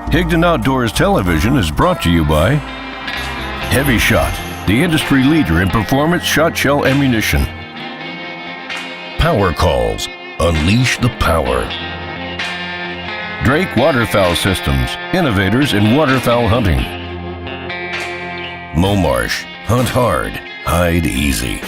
Higdon Outdoors Television is brought to you by HEVI-SHOT, the industry leader in performance shot shell ammunition. Power Calls, unleash the power. Drake Waterfowl Systems, innovators in waterfowl hunting. Momarsh, hunt hard, hide easy.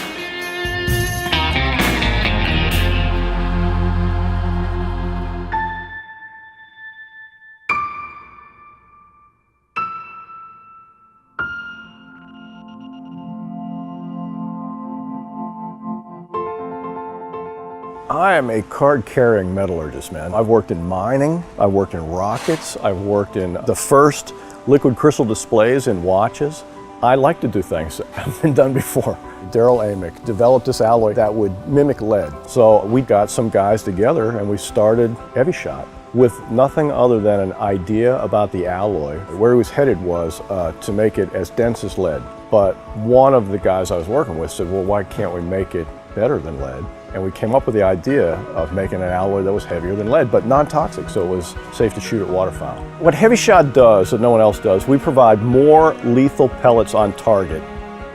I am a card-carrying metallurgist, man. I've worked in mining, I've worked in rockets, I've worked in the first liquid crystal displays in watches. I like to do things that haven't been done before. Daryl Amick developed this alloy that would mimic lead. So we got some guys together and we started HEVI-SHOT with nothing other than an idea about the alloy. Where he was headed was to make it as dense as lead. But one of the guys I was working with said, well, why can't we make it better than lead? And we came up with the idea of making an alloy that was heavier than lead, but non-toxic, so it was safe to shoot at waterfowl. What HEVI-SHOT does that no one else does, we provide more lethal pellets on target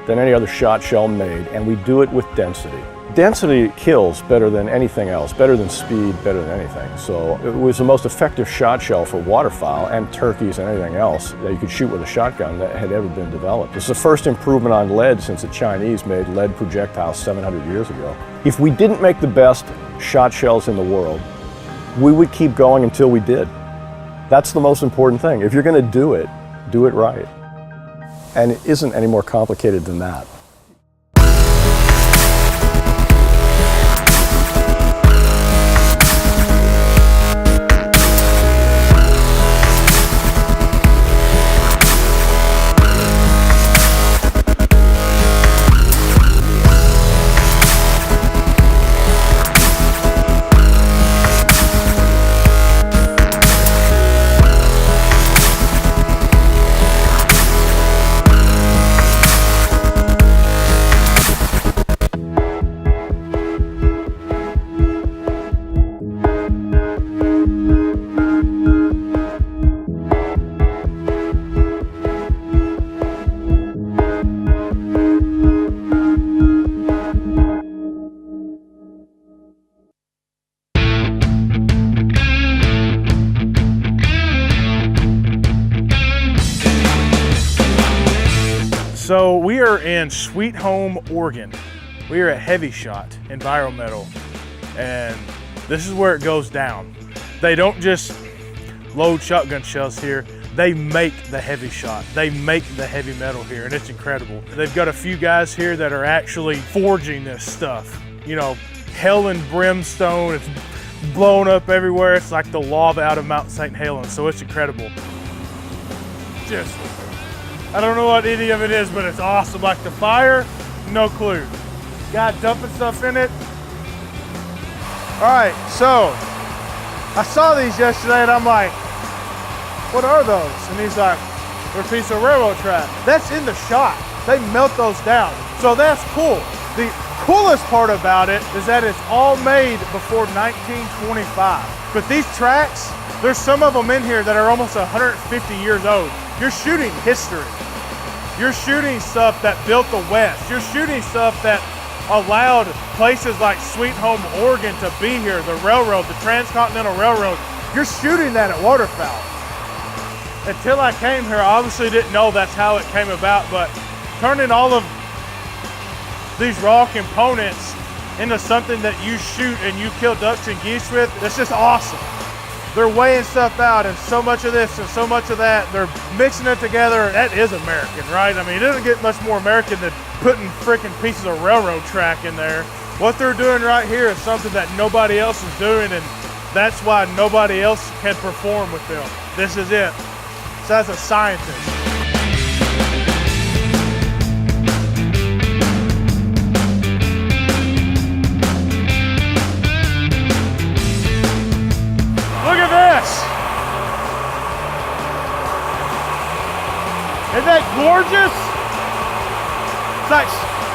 than any other shot shell made, and we do it with density. Density kills better than anything else, better than speed, better than anything. So it was the most effective shot shell for waterfowl and turkeys and anything else that you could shoot with a shotgun that had ever been developed. It's the first improvement on lead since the Chinese made lead projectiles 700 years ago. If we didn't make the best shot shells in the world, we would keep going until we did. That's the most important thing. If you're going to do it right. And it isn't any more complicated than that. So we are in Sweet Home, Oregon. We are at HEVI-SHOT Envirometal, and this is where it goes down. They don't just load shotgun shells here, they make the HEVI-SHOT. They make the heavy metal here, and it's incredible. They've got a few guys here that are actually forging this stuff. You know, hell and brimstone, it's blown up everywhere. It's like the lava out of Mount St. Helens, so it's incredible. I don't know what any of it is, but it's awesome. Like the fire, no clue. Guy dumping stuff in it. All right, so I saw these yesterday and I'm like, what are those? And he's like, they're a piece of railroad track. That's in the shot. They melt those down. So that's cool. The coolest part about it is that it's all made before 1925. But these tracks, there's some of them in here that are almost 150 years old. You're shooting history. You're shooting stuff that built the West. You're shooting stuff that allowed places like Sweet Home, Oregon to be here, the railroad, the Transcontinental Railroad. You're shooting that at waterfowl. Until I came here, I obviously didn't know that's how it came about, but turning all of these raw components into something that you shoot and you kill ducks and geese with, it's just awesome. They're weighing stuff out, and so much of this and so much of that, they're mixing it together. That is American, right? I mean, it doesn't get much more American than putting freaking pieces of railroad track in there. What they're doing right here is something that nobody else is doing, and that's why nobody else can perform with them. This is it. So as a scientist. Isn't that gorgeous? It's like,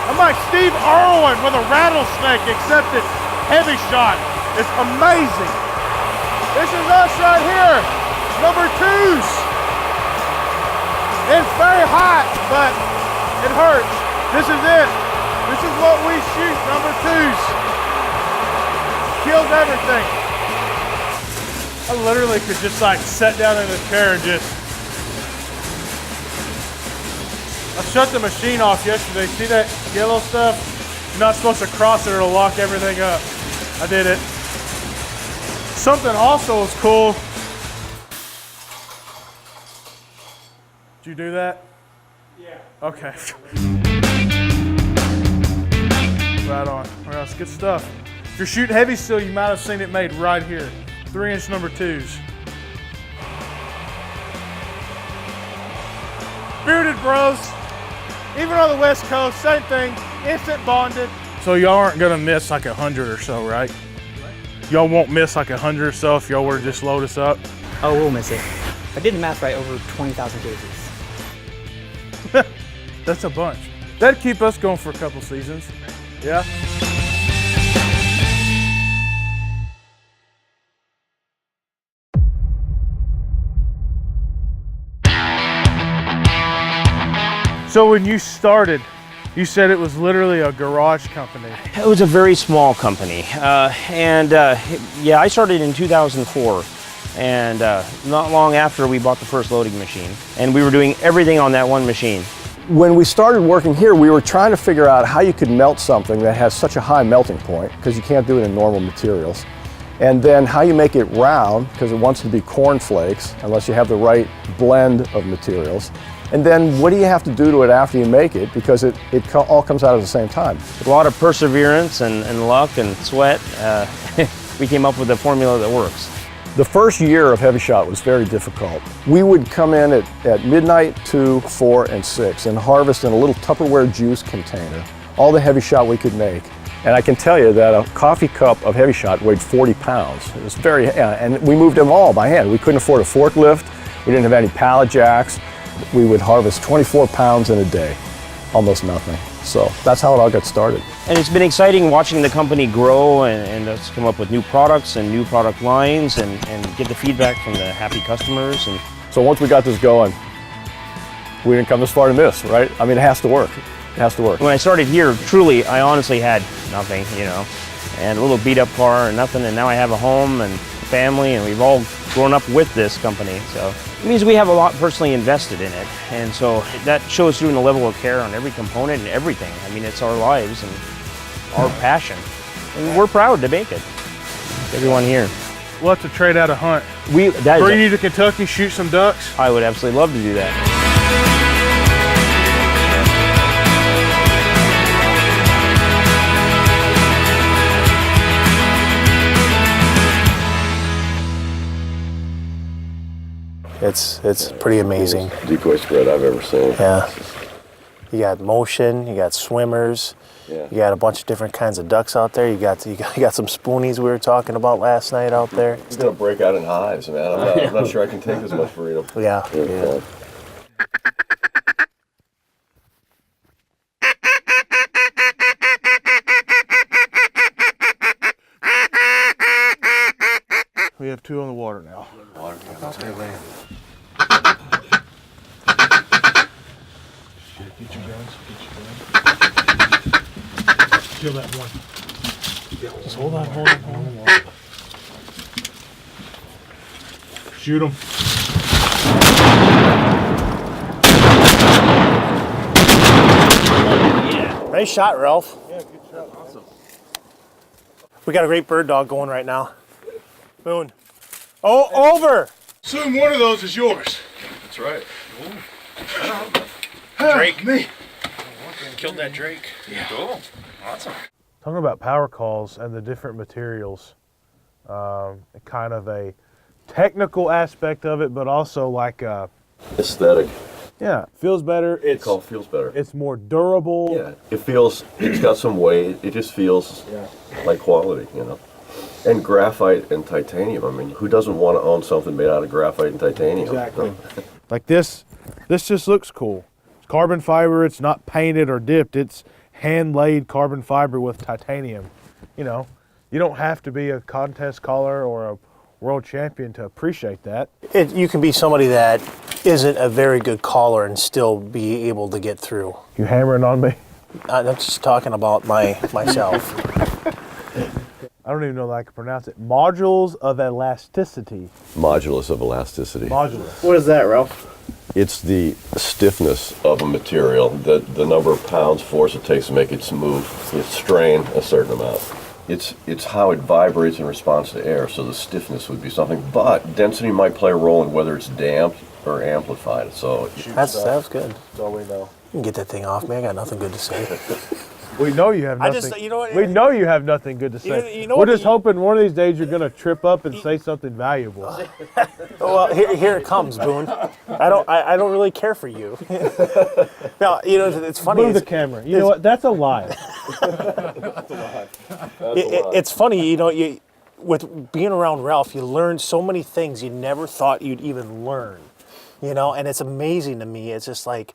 I'm like Steve Irwin with a rattlesnake, except it's HEVI-SHOT. It's amazing. This is us right here, number 2s. It's very hot, but it hurts. This is it. This is what we shoot, number 2s. Kills everything. I literally could just like sit down in this chair and just. I shut the machine off yesterday. See that yellow stuff? You're not supposed to cross it or it'll lock everything up. I did it. Something also is cool. Did you do that? Yeah. Okay. Right on. Well, that's good stuff. If you're shooting heavy steel, you might have seen it made right here. 3-inch number 2s. Bearded bros. Even on the West Coast, same thing. Instant bonded. So y'all aren't gonna miss like 100 or so, right? Y'all won't miss like 100 or so if y'all were to just load us up? Oh, we'll miss it. I did the math right, over 20,000 cases. That's a bunch. That'd keep us going for a couple seasons. Yeah? So when you started, you said it was literally a garage company. It was a very small company. Yeah, I started in 2004. And not long after we bought the first loading machine. And we were doing everything on that one machine. When we started working here, we were trying to figure out how you could melt something that has such a high melting point, because you can't do it in normal materials. And then how you make it round, because it wants to be cornflakes, unless you have the right blend of materials. And then what do you have to do to it after you make it, because it all comes out at the same time. With a lot of perseverance and luck and sweat, we came up with a formula that works. The first year of HEVI-SHOT was very difficult. We would come in at midnight, 2, 4, and 6 and harvest in a little Tupperware juice container all the HEVI-SHOT we could make. And I can tell you that a coffee cup of HEVI-SHOT weighed 40 pounds. It was and we moved them all by hand. We couldn't afford a forklift. We didn't have any pallet jacks. We would harvest 24 pounds in a day, almost nothing. So that's how it all got started. And it's been exciting watching the company grow and us come up with new products and new product lines and get the feedback from the happy customers. And so once we got this going, we didn't come this far to miss, right? I mean, it has to work. It has to work. when I started here, truly, I honestly had nothing, you know, and a little beat up car and nothing. And now I have a home and family, and we've all grown up with this company. So it means we have a lot personally invested in it. And so that shows through in the level of care on every component and everything. I mean, it's our lives and our passion. And we're proud to make it. Everyone here. We'll have to trade out a hunt. Bring you to Kentucky, shoot some ducks. I would absolutely love to do that. It's pretty amazing. Decoy spread I've ever seen. Yeah. You got motion, you got swimmers, you got a bunch of different kinds of ducks out there. You got some spoonies we were talking about last night out there. It's gonna break out in hives, man. I'm not sure I can take as much freedom. Yeah. We have 2 on the water now. Get your guns. Kill that one. Just hold on. Shoot him. Nice shot, Ralph. Yeah, good shot. Awesome. We got a great bird dog going right now. Boone. Oh, over! Soon one of those is yours. That's right. Drake. Me. Killed that drake. Yeah. Cool. Awesome. Talking about power calls and the different materials, kind of a technical aspect of it, but also like a Aesthetic. yeah, feels better. It's called feels better. It's more durable. Yeah. It's got some weight. It just feels like quality, you know. And graphite and titanium. I mean, who doesn't want to own something made out of graphite and titanium? Exactly. Like this just looks cool. It's carbon fiber. It's not painted or dipped. It's hand-laid carbon fiber with titanium. You know, you don't have to be a contest caller or a world champion to appreciate that. You can be somebody that isn't a very good caller and still be able to get through. You hammering on me? I'm just talking about myself. I don't even know that I can pronounce it. Modules of elasticity. Modulus of elasticity. Modulus. What is that, Ralph? It's the stiffness of a material, the number of pounds force it takes to make it smooth. It strain a certain amount. It's how it vibrates in response to air, so the stiffness would be something. But density might play a role in whether it's damped or amplified. So That's good. That's all we know. You can get that thing off me. I got nothing good to say. We know you have nothing. We know you have nothing good to say. We're just hoping one of these days you're going to trip up and say something valuable. Well, here it comes, Boone. I don't really care for you. No, it's funny. Move the camera. You know what? That's a lie. It's funny, with being around Ralph, you learn so many things you never thought you'd even learn. And it's amazing to me. It's just like,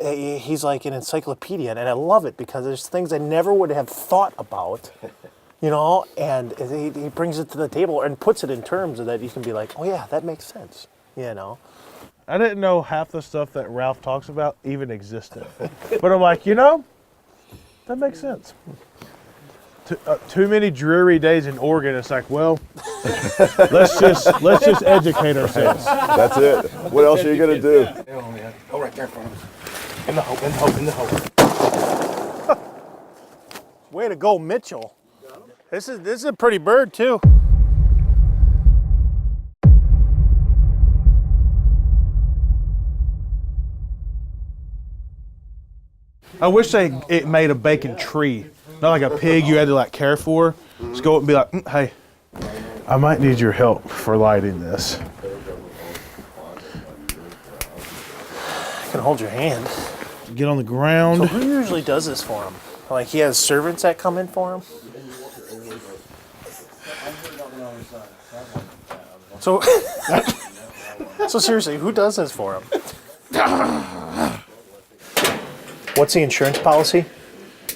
he's like an encyclopedia, and I love it because there's things I never would have thought about, and he brings it to the table and puts it in terms that you can be like, oh yeah, that makes sense, I didn't know half the stuff that Ralph talks about even existed. But I'm like, that makes sense. Too many dreary days in Oregon, it's like, well, let's just educate ourselves. that's it. What else are you gonna do? Oh, right there in front of us. In the hole. Way to go, Mitchell. This is a pretty bird too. I wish it made a bacon tree, not like a pig you had to care for. Just go up and be like, hey, I might need your help for lighting this. I can hold your hand. Get on the ground. So who usually does this for him? Like he has servants that come in for him? So, so seriously, who does this for him? What's the insurance policy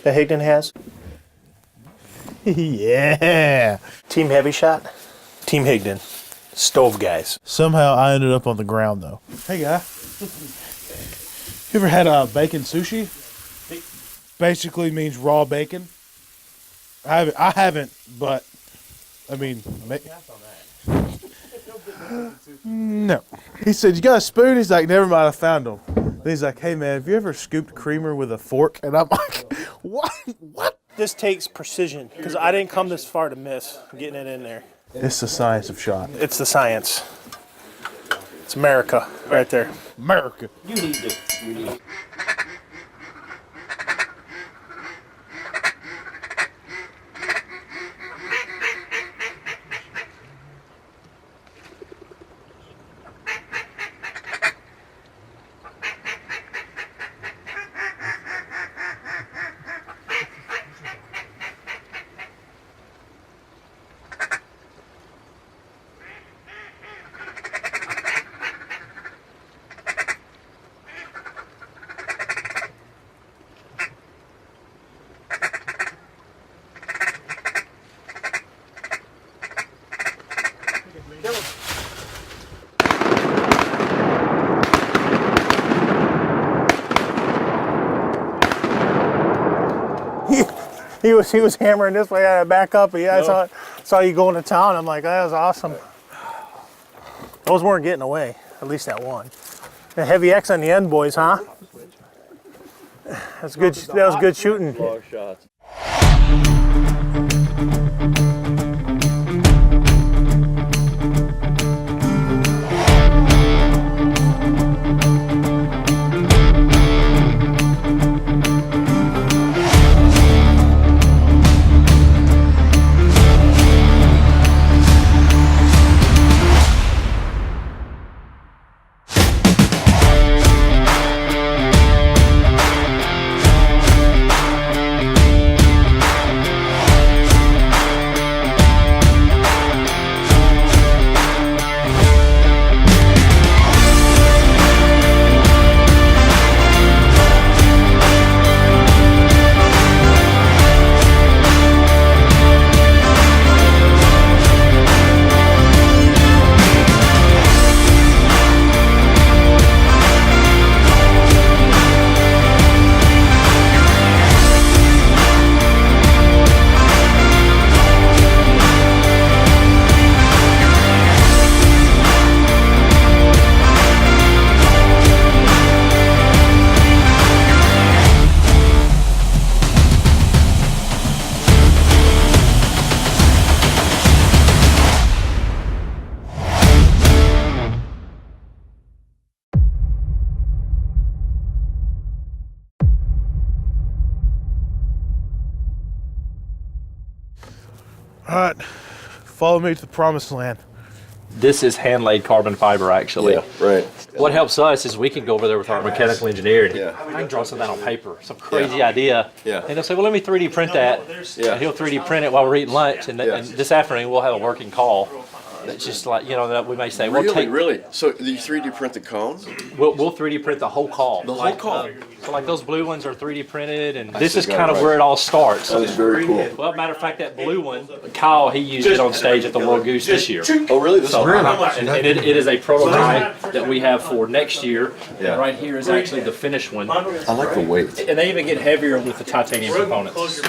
that Higdon has? Yeah. Team HEVI-SHOT, Team Higdon, stove guys. Somehow I ended up on the ground though. Hey guy. You ever had bacon sushi? Basically means raw bacon. I haven't, but I mean, no. He said, "You got a spoon?" He's like, "Never mind, I found them." Then he's like, "Hey man, have you ever scooped creamer with a fork?" And I'm like, "What? What?" This takes precision because I didn't come this far to miss getting it in there. It's the science of shot. It's the science. It's America right there. America. You need to. He was hammering this way. I had to back up. I saw you going to town. I'm like, that was awesome. Those weren't getting away. At least that one. A heavy X on the end, boys, huh? That's good. That was good shooting. Long shots. All right, follow me to the promised land. This is hand-laid carbon fiber, actually. Yeah, right. What helps us is we can go over there with our mechanical engineer and Yeah. I can draw some of that on paper, some crazy idea. Yeah. And they'll say, well, let me 3D print that. Yeah. And he'll 3D print it while we're eating lunch. And this afternoon, we'll have a working call. It's just like, you know, that we may say, well, Really? So you 3D print the cone? We'll 3D print the whole call. The whole call? So like those blue ones are 3D printed, and I this see, is got kind it of right. where it all starts. That is very cool. Well, matter of fact, that blue one, Kyle, he used it on stage at the World Goose this year. Oh, really? This So, is and it is a prototype that we have for next year. Yeah. And right here is actually the finished one. I like the weight. And they even get heavier with the titanium components.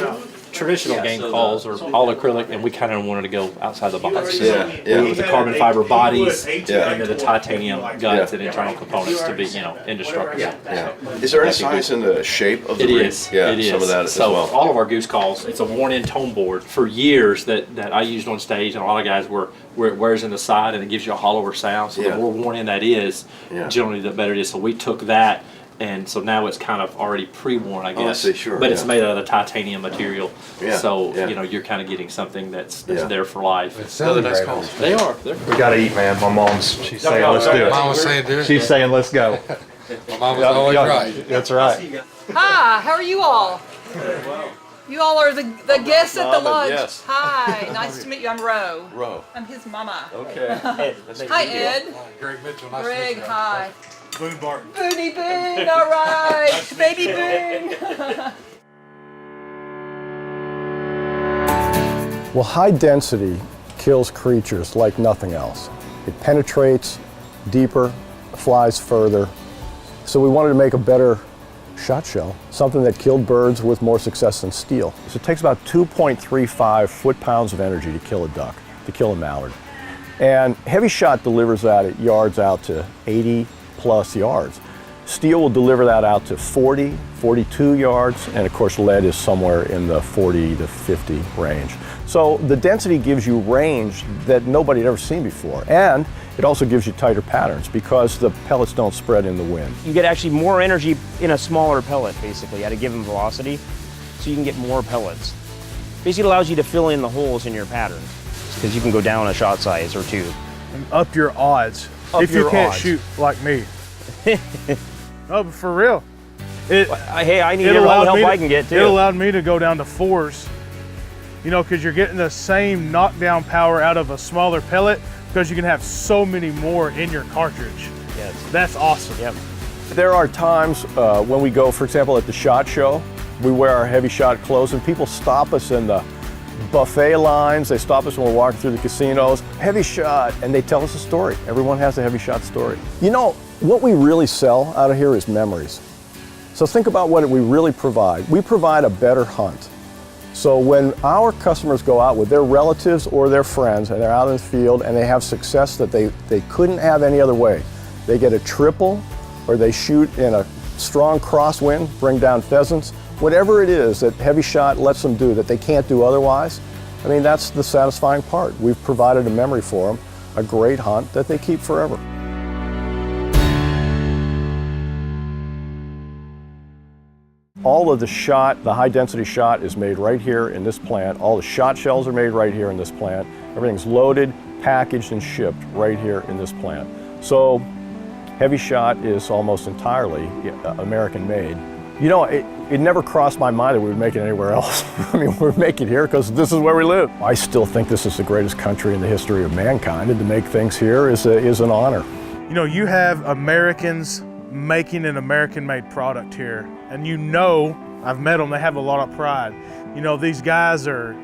Traditional game calls are all acrylic, and we kind of wanted to go outside the box. Yeah, yeah. With the carbon fiber bodies Yeah. and then the titanium guts Yeah. and internal components to be, you know, indestructible. Yeah. Is there any science in the shape of the It ring? is. Yeah, It is. some of that so as well. all of our goose calls, it's a worn-in tone board for years that I used on stage, and a lot of guys where it wears in the side and it gives you a hollower sound. So Yeah. the more worn in that is, Yeah. generally the better it is. So we took that, and so now it's kind of already pre-worn, I guess. see, sure, But it's yeah. made out of the titanium material. Yeah, So yeah. you know you're kind of getting something that's Yeah. there for life. Another nice call. They are. They're We gotta eat, man. My mom's, she's saying, let's do it. Mom was saying, do it. She's saying, let's go. My mom was always right. That's right. Hi, how are you all? You all are the guests at the Robin, lunch. yes. Hi, nice to meet you. I'm Ro. Ro. I'm his mama. Okay. Hi, Ed. Greg Mitchell, nice Greg, to meet you. hi. Boone Barton. Booney Boone, all right. Baby Boone. Well, high density kills creatures like nothing else. It penetrates deeper, flies further. So we wanted to make a better shot shell, something that killed birds with more success than steel. So it takes about 2.35 foot-pounds of energy to kill a duck, to kill a mallard. And HEVI-SHOT delivers that at yards out to 80 plus yards. Steel will deliver that out to 40, 42 yards, and of course lead is somewhere in the 40 to 50 range. So the density gives you range that nobody had ever seen before, and it also gives you tighter patterns because the pellets don't spread in the wind. You get actually more energy in a smaller pellet, basically, at a given velocity, so you can get more pellets. Basically, it allows you to fill in the holes in your pattern, because you can go down a shot size or two. And up your odds. Up if you your can't odds. shoot like me. No, but for real. Hey, I need all the help I can get, too. It allowed me to go down to 4s, you know, because you're getting the same knockdown power out of a smaller pellet because you can have so many more in your cartridge. Yes. That's awesome. Yep. There are times when we go, for example, at the SHOT Show, we wear our HEVI-SHOT clothes and people stop us in the buffet lines, they stop us when we're walking through the casinos, HEVI-SHOT, and they tell us a story. Everyone has a HEVI-SHOT story. You know, what we really sell out of here is memories. So think about what we really provide. We provide a better hunt. So when our customers go out with their relatives or their friends and they're out in the field and they have success that they couldn't have any other way, they get a triple or they shoot in a strong crosswind, bring down pheasants, whatever it is that HEVI-SHOT lets them do that they can't do otherwise, I mean, that's the satisfying part. We've provided a memory for them, a great hunt that they keep forever. All of the shot, the high density shot is made right here in this plant. All the shot shells are made right here in this plant. Everything's loaded, packaged, and shipped right here in this plant. So HEVI-SHOT is almost entirely American made. You know, it never crossed my mind that we would make it anywhere else. I mean, we're making it here because this is where we live. I still think this is the greatest country in the history of mankind, and to make things here is an honor. You know, you have Americans making an American-made product here, and you know, I've met them, they have a lot of pride. You know, these guys are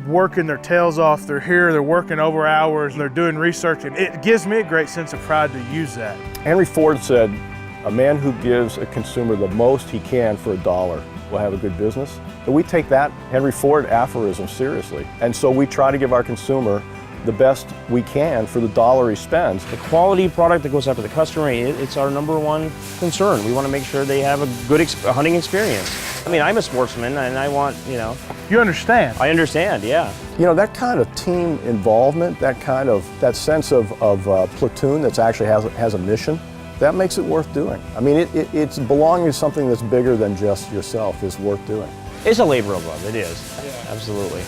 working their tails off, they're here, they're working over hours, and they're doing research, and it gives me a great sense of pride to use that. Henry Ford said, a man who gives a consumer the most he can for $1 will have a good business. And we take that Henry Ford aphorism seriously. And so we try to give our consumer the best we can for the $1 he spends. The quality product that goes out to the customer, it's our number one concern. We want to make sure they have a good hunting experience. I mean, I'm a sportsman and I want, you know. You understand? I understand, yeah. You know, that kind of team involvement, that sense of platoon that actually has a mission, that makes it worth doing. I mean, it's belonging to something that's bigger than just yourself is worth doing. It's a labor of love, it is. Yeah. Absolutely.